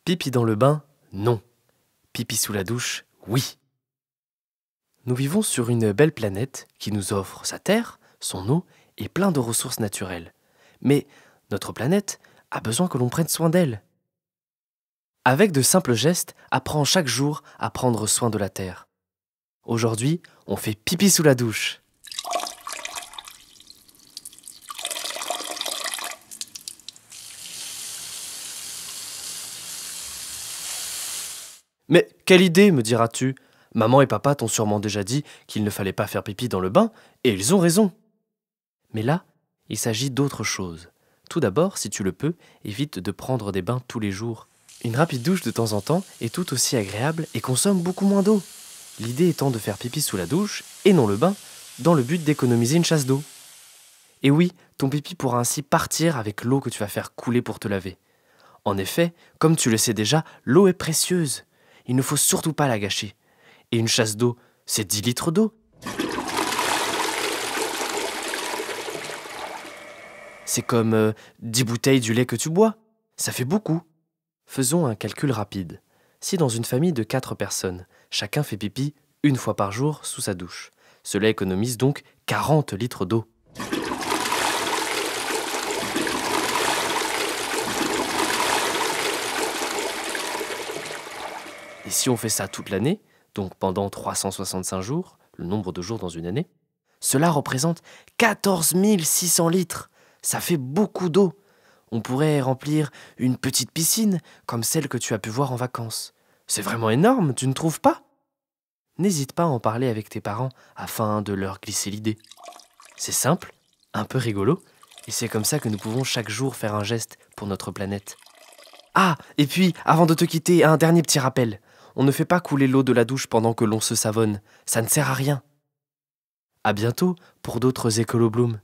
Pipi dans le bain, non. Pipi sous la douche, oui. Nous vivons sur une belle planète qui nous offre sa terre, son eau et plein de ressources naturelles. Mais notre planète a besoin que l'on prenne soin d'elle. Avec de simples gestes, apprends chaque jour à prendre soin de la terre. Aujourd'hui, on fait pipi sous la douche. Mais quelle idée, me diras-tu? Maman et papa t'ont sûrement déjà dit qu'il ne fallait pas faire pipi dans le bain, et ils ont raison. Mais là, il s'agit d'autre chose. Tout d'abord, si tu le peux, évite de prendre des bains tous les jours. Une rapide douche de temps en temps est tout aussi agréable et consomme beaucoup moins d'eau. L'idée étant de faire pipi sous la douche, et non le bain, dans le but d'économiser une chasse d'eau. Et oui, ton pipi pourra ainsi partir avec l'eau que tu vas faire couler pour te laver. En effet, comme tu le sais déjà, l'eau est précieuse. Il ne faut surtout pas la gâcher. Et une chasse d'eau, c'est 10 litres d'eau. C'est comme 10 bouteilles du lait que tu bois. Ça fait beaucoup. Faisons un calcul rapide. Si dans une famille de 4 personnes, chacun fait pipi une fois par jour sous sa douche, cela économise donc 40 litres d'eau. Et si on fait ça toute l'année, donc pendant 365 jours, le nombre de jours dans une année, cela représente 14 600 litres. Ça fait beaucoup d'eau. On pourrait remplir une petite piscine comme celle que tu as pu voir en vacances. C'est vraiment énorme, tu ne trouves pas? N'hésite pas à en parler avec tes parents afin de leur glisser l'idée. C'est simple, un peu rigolo, et c'est comme ça que nous pouvons chaque jour faire un geste pour notre planète. Ah, et puis, avant de te quitter, un dernier petit rappel. On ne fait pas couler l'eau de la douche pendant que l'on se savonne, ça ne sert à rien. À bientôt pour d'autres Écolo Bloom.